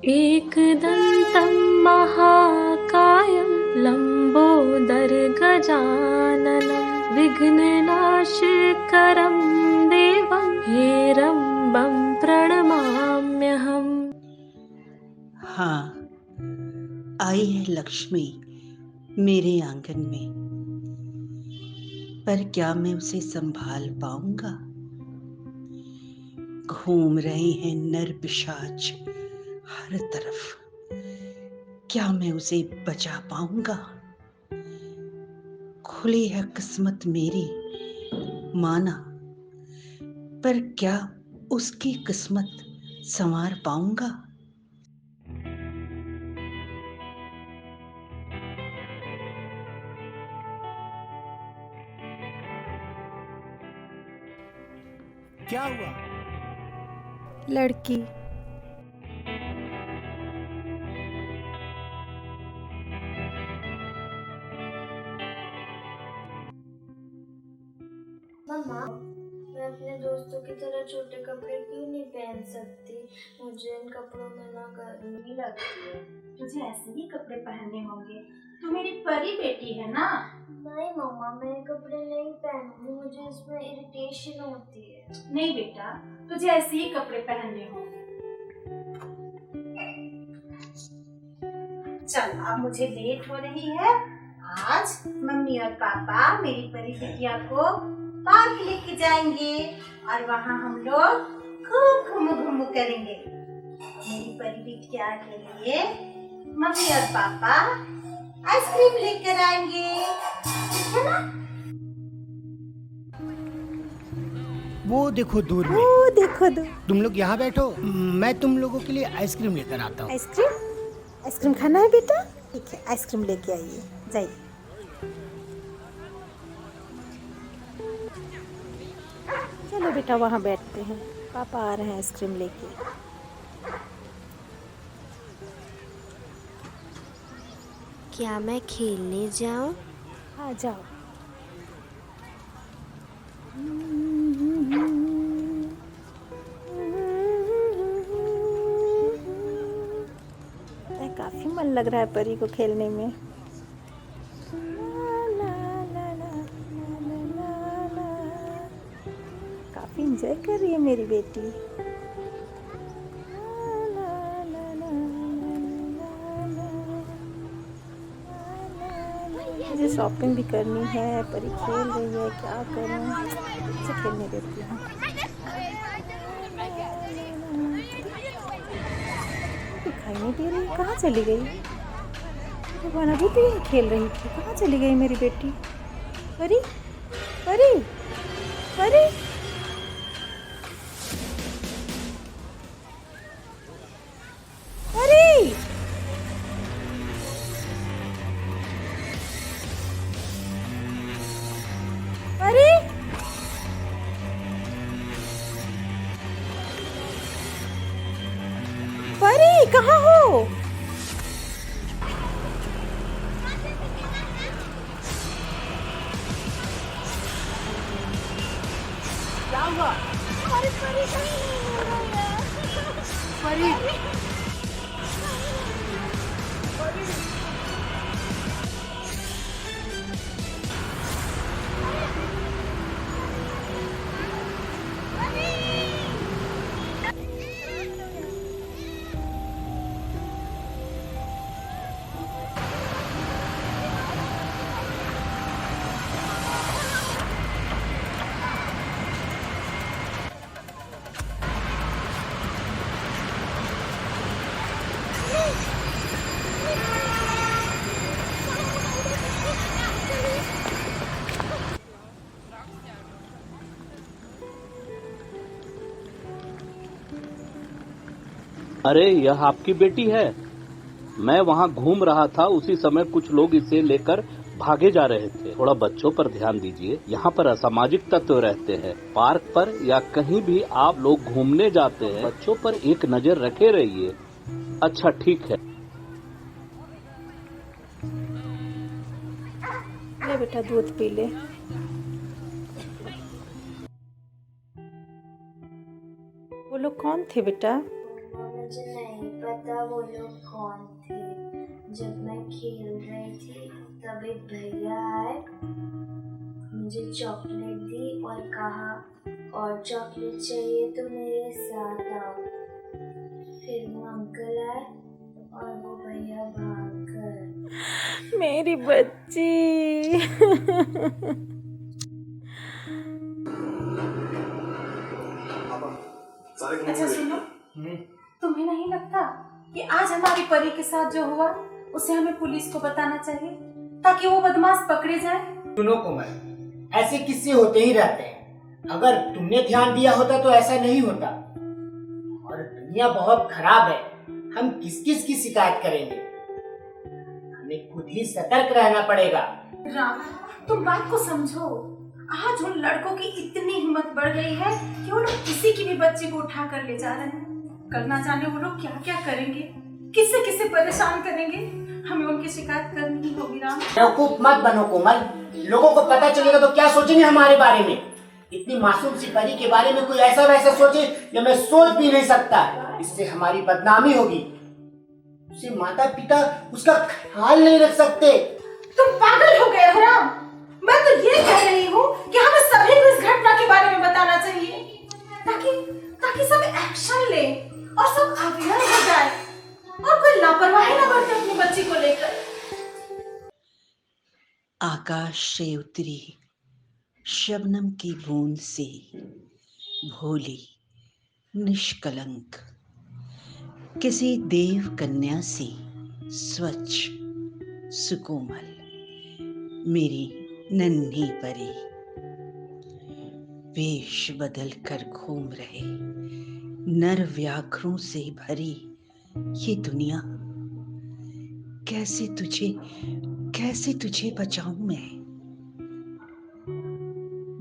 एकदन्तं महाकायं लम्बोदरगजाननं विघ्ननाशकरं देवं हेरम्बं प्रणमाम्यहम्। हाँ, आई है लक्ष्मी मेरे आंगन में, पर क्या मैं उसे संभाल पाऊंगा? घूम रहे हैं नर पिशाच हर तरफ, क्या मैं उसे बचा पाऊंगा? खुली है किस्मत मेरी माना, पर क्या उसकी किस्मत संवार पाऊंगा? क्या हुआ? लड़की। मम्मा, मैं अपने दोस्तों की तरह छोटे कपड़े क्यों नहीं पहन सकती? मुझे इन कपड़ों में ना गर्मी लगती है। तुझे ऐसे ही कपड़े पहनने होंगे, तू मेरी परी बेटी है ना। नहीं मम्मा, मैं ये कपड़े नहीं पहनूंगी, मुझे इसमें इरिटेशन होती है। नहीं बेटा, तुझे ऐसे ही कपड़े पहनने होंगे। चल, अब मुझे लेट हो रही है। आज मम्मी और पापा मेरी परी बिटिया को पार्क लेके जाएंगे और वहाँ हम लोग खूब घूमू करेंगे। मेरी परी बिटिया के लिए मम्मी और पापा आइसक्रीम लेकर आएंगे, ठीक है ना? वो देखो दूर में। ओ देखो दो। तुम लोग यहाँ बैठो, मैं तुम लोगों के लिए आइसक्रीम लेकर आता हूँ। आइसक्रीम खाना है बेटा? ठीक है, आइसक्रीम लेके आइए, जाइए। चलो बेटा, वहाँ बैठते हैं, पापा आ रहे हैं आइसक्रीम लेके। क्या मैं खेलने जाऊं? हाँ जाओ। काफी मन लग रहा है परी को खेलने में। काफी इंजॉय कर रही है मेरी बेटी। मुझे शॉपिंग भी करनी है, परी खेल रही है, क्या करूं? इसे खेलने देती हूँ। दिखाई नहीं दे रही, कहाँ चली गई? भगवान, अभी तो यही खेल रही थी, कहाँ चली गई मेरी बेटी? परी, परी, परी। परी, परी, परी, कहाँ हो? क्या हुआ? अरे परी कहीं नहीं मिल रही है। परी, अरे यह आपकी बेटी है? मैं वहाँ घूम रहा था, उसी समय कुछ लोग इसे लेकर भागे जा रहे थे। थोड़ा बच्चों पर ध्यान दीजिए, यहाँ पर असामाजिक तत्व रहते हैं। पार्क पर या कहीं भी आप लोग घूमने जाते हैं, बच्चों पर एक नजर रखे रहिए। अच्छा ठीक है। ले बेटा, दूध पी ले। वो लोग कौन थे बेटा? मुझे नहीं नहीं पता वो लोग कौन थे। जब मैं खेल रही थी तब एक भैया आए, मुझे चॉकलेट दी और कहा और चॉकलेट चाहिए तो मेरे साथ आओ। फिर वो अंकल आए और वो भैया भाग गए। मेरी बच्ची। अच्छा सुनो, तुम्हें नहीं लगता कि आज हमारी परी के साथ जो हुआ उसे हमें पुलिस को बताना चाहिए ताकि वो बदमाश पकड़े जाए? सुनो कोमल, ऐसे किस्से होते ही रहते हैं। अगर तुमने ध्यान दिया होता तो ऐसा नहीं होता। और दुनिया बहुत खराब है, हम किस किस की शिकायत करेंगे? हमें खुद ही सतर्क रहना पड़ेगा। राम, तुम बात को समझो। आज उन लड़कों की इतनी हिम्मत बढ़ गई है कि वो लोग किसी की भी बच्ची को उठा कर ले जा रहे हैं। कल ना जाने वो लोग क्या क्या करेंगे, किससे किससे परेशान करेंगे। हमें उनकी शिकायत करनी ही होगी। राम, बेवकूफ मत बनो कोमल, लोगों को पता चलेगा तो क्या सोचेंगे हमारे बारे में। इतनी मासूम सी परी के बारे में कोई ऐसा वैसा सोचे जो मैं सोच भी नहीं सकता। इससे हमारी बदनामी होगी। उसे माता पिता उसका ख्याल नहीं रख सकते। तुम पागल हो गए हो राम। मैं तो ये कह रही हूँ कि हमें सभी को इस घटना के बारे में बताना चाहिए ताकि सब एक्शन ले और सब अवेयर हो जाए और कोई लापरवाही ना बरते अपनी बच्ची को लेकर। आकाश से उतरी शबनम की बूंद से भोली निष्कलंक किसी देव कन्या से स्वच्छ सुकोमल मेरी नन्ही परी, वेश बदल कर घूम रहे नर व्याघ्रों से भरी ये दुनिया, कैसे तुझे बचाऊं मैं?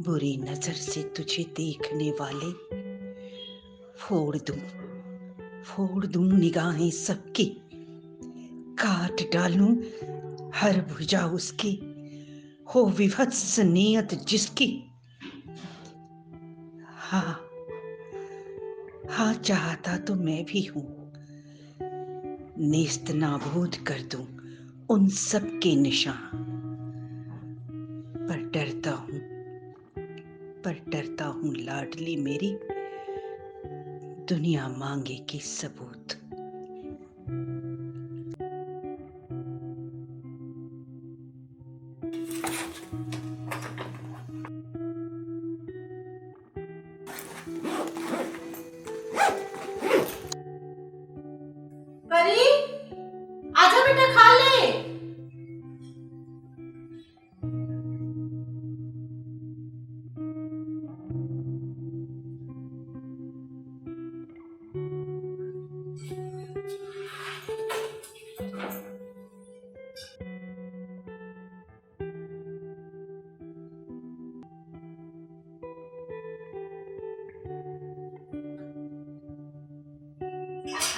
बुरी नजर से तुझे देखने वाले फोड़ दूं निगाहें सबकी, काट डालूं हर भुजा उसकी, हो विभत्स नियत जिसकी। हाँ चाहता तो मैं भी हूं, नेस्त नाबूद कर दूं उन सब के निशान, पर डरता हूं लाडली मेरी, दुनिया मांगेगी सबूत। परी, आजा बेटा खा ले।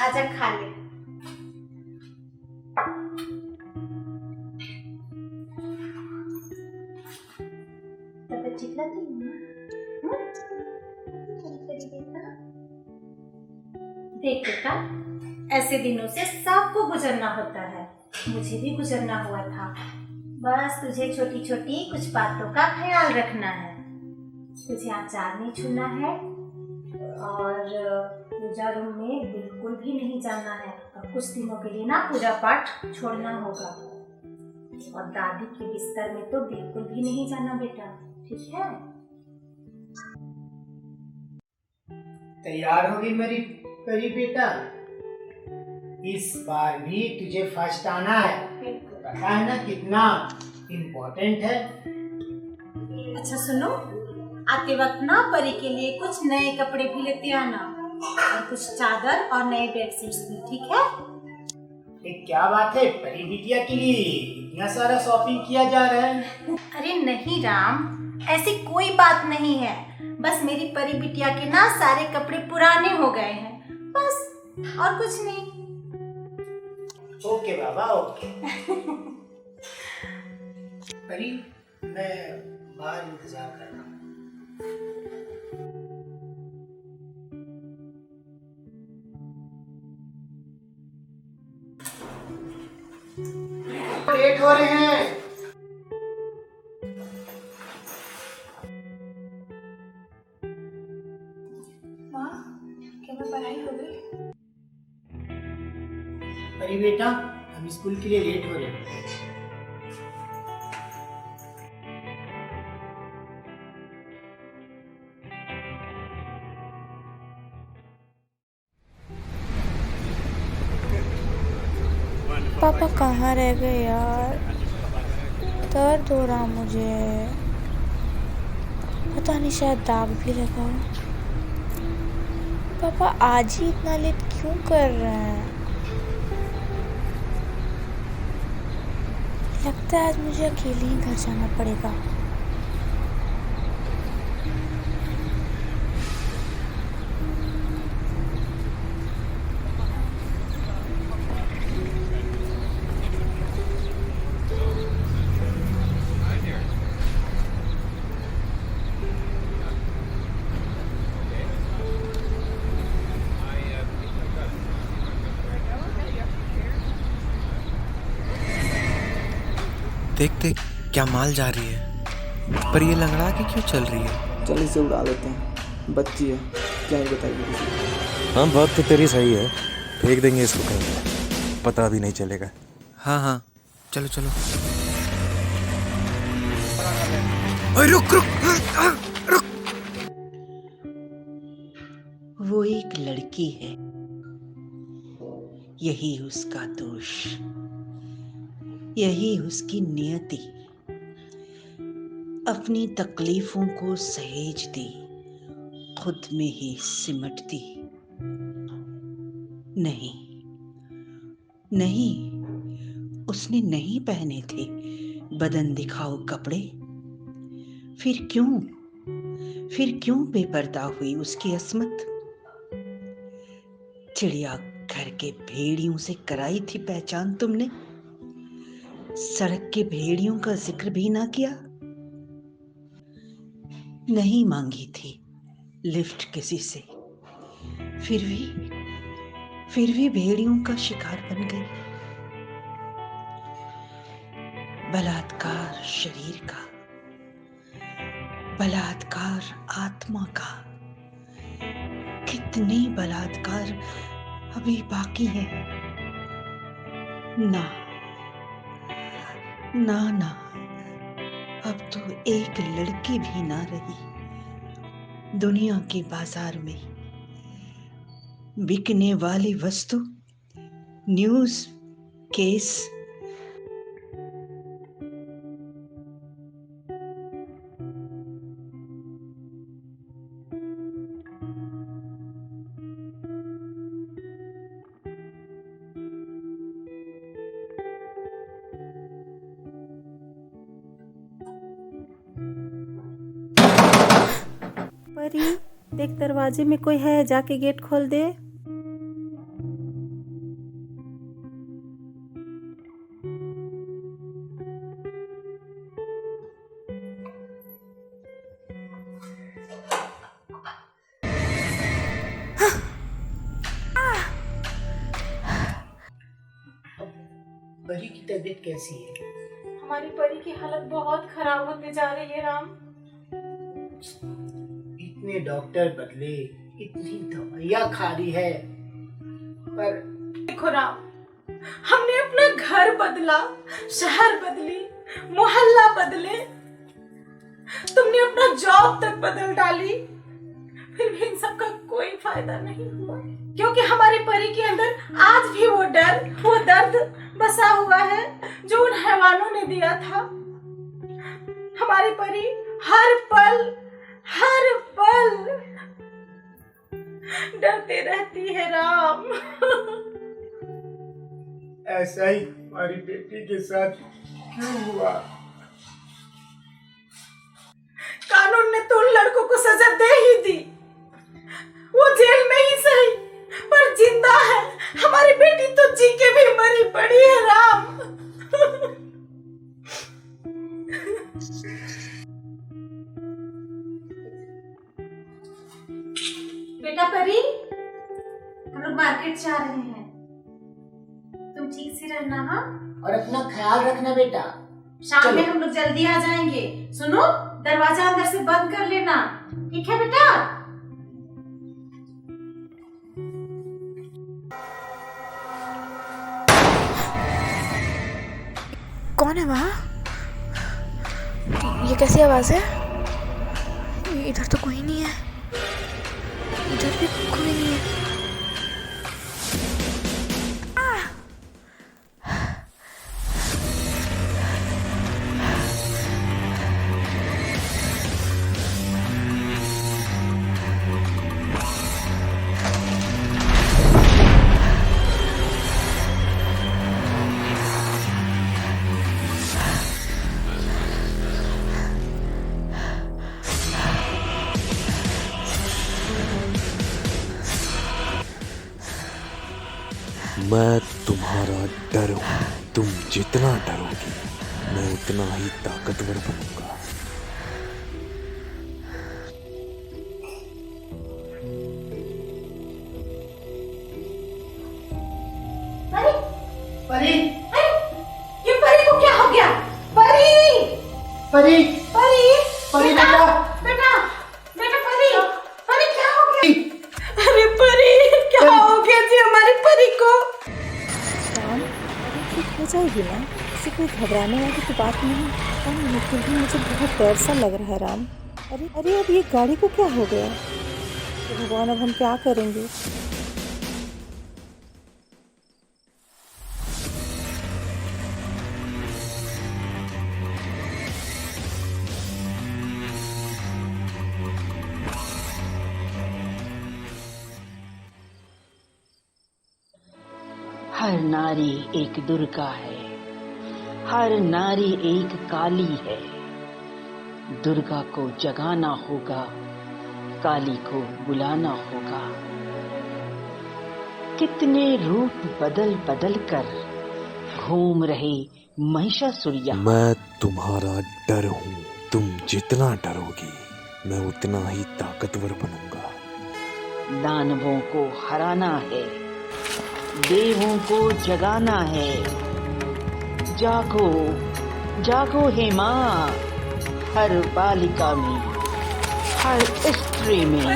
आजा खा ले। तबीयत ठीक लग रही है ना? देख बेटा, ऐसे दिनों से सबको गुजरना होता है, मुझे भी गुजरना हुआ था। बस तुझे छोटी छोटी कुछ बातों का ख्याल रखना है। तुझे आचार नहीं छूना है और पूजा रूम में बिल्कुल भी नहीं जाना है। और कुछ दिनों के लिए ना पूजा पाठ छोड़ना होगा। और दादी के बिस्तर में तो बिल्कुल भी नहीं जाना बेटा, ठीक है? तैयार होगी मेरी परी बेटा? इस बार भी तुझे फर्स्ट आना है। पता है ना कितना इम्पोर्टेंट है। अच्छा सुनो, आते वक्त ना परी के लिए कुछ नए कपड़े भी लेते आना और कुछ चादर और नए बेडशीट्स भी, ठीक है? ये क्या बात है, परी बिटिया के लिए इतना सारा शॉपिंग किया जा रहा है? अरे नहीं राम, ऐसी कोई बात नहीं है। बस मेरी परी बिटिया के ना सारे कपड़े पुराने हो गए हैं, बस, और कुछ नहीं। ओके बाबा ओके। परी, मैं बाहर इंतजार कर रहा हूँ। लेट हो रहे हैं। माँ, क्या मैं पढ़ाई हो गई? अरे बेटा, हम स्कूल के लिए लेट हो रहे हैं। पापा कहाँ रह गए यार? दर्द हो रहा मुझे, पता नहीं शायद दाग भी लगा। पापा आज ही इतना लेट क्यों कर रहे हैं? लगता है आज मुझे अकेले ही घर जाना पड़ेगा। देख देख क्या माल जा रही है, पर ये लंगड़ा के क्यों चल रही है? चल इसे उड़ा देते हैं, बच्ची है, क्या ही बताइए किसी को। हाँ बात तो तेरी सही है, फेंक देंगे इसको कहीं, पता भी नहीं चलेगा। हाँ हाँ चलो चलो। ओए रुक रुक रुक। वो एक लड़की है, यही उसका दोष, यही उसकी नियति। अपनी तकलीफों को सहेजती, खुद में ही सिमटती। नहीं नहीं, उसने नहीं पहने थे बदन दिखाओ कपड़े। फिर क्यों बेपर्दा हुई उसकी अस्मत? चिड़िया घर के भेड़ियों से कराई थी पहचान तुमने, सड़क के भेड़ियों का जिक्र भी ना किया। नहीं मांगी थी लिफ्ट किसी से, फिर भी भेड़ियों का शिकार बन गई। बलात्कार शरीर का, बलात्कार आत्मा का। कितने बलात्कार अभी बाकी हैं। ना ना ना, अब तो एक लड़की भी ना रही दुनिया के बाजार में। बिकने वाली वस्तु न्यूज़, केस। परी, देख दरवाजे में कोई है, जाके गेट खोल दे। परी की तबीयत कैसी है? हमारी परी की हालत बहुत खराब होते जा रही है राम। इतने डॉक्टर बदले, इतनी दवाइयाँ खा रही है, पर देखो राम, हमने अपना घर बदला, शहर बदली, मोहल्ला बदले, तुमने अपना जॉब तक बदल डाली, फिर भी इन सब का कोई फायदा नहीं हुआ। क्योंकि हमारी परी के अंदर आज भी वो डर, वो दर्द बसा हुआ है जो उन हैवानों ने दिया था। हमारी परी हर पल डरते रहती है राम। ऐसा ही हमारी बेटी के साथ क्यों हुआ? कानून ने तो उन लड़कों को सजा दे ही दी, वो जेल में ही सही पर जिंदा है। हमारी बेटी तो जी के भी मरी पड़ी है राम। बेटा परी, हम लोग मार्केट जा रहे हैं, तुम ठीक से रहना। हाँ, और अपना ख्याल रखना बेटा। शाम में हम लोग जल्दी आ जाएंगे। सुनो, दरवाजा अंदर से बंद कर लेना, ठीक है बेटा? कौन है वहाँ? ये कैसी आवाज़ है? इधर तो कोई नहीं है, इधर भी कोई नहीं है। मैं तुम्हारा डर हूँ। तुम जितना डरोगी मैं उतना ही ताकतवर बनूंगा। परी, ये परी को क्या हो गया? परी, परी, परी, परी बेटा, बेटा, बेटा, परी, परी क्या हो गया? अरे परी, क्या हो गया जी हमारी परी को? राम, ठीक हो जाएगी ना, इसे कोई घबराने वाली तो बात नहीं। राम, लेकिन भी मुझे बहुत डर सा लग रहा है राम। अरे अब ये गाड़ी को क्या हो गया? तो भगवान, अब हम क्या करेंगे? हर नारी एक दुर्गा है, हर नारी एक काली है। दुर्गा को जगाना होगा, काली को बुलाना होगा। कितने रूप बदल बदल कर घूम रहे महिषासुरिया। मैं तुम्हारा डर हूँ। तुम जितना डरोगी मैं उतना ही ताकतवर बनूंगा। दानवों को हराना है, देवों को जगाना है। जागो, जागो हे माँ। हर बालिका में, हर स्त्री में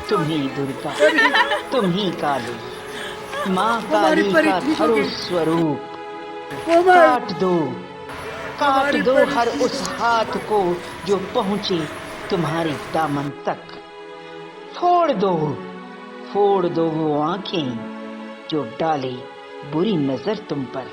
तुम ही दुर्गा, तुम ही काली। माँ काली का धरो स्वरूप। काट दो हर उस हाथ को जो पहुँचे तुम्हारे दामन तक। फोड़ दो वो आंखें जो डाले बुरी नजर तुम पर।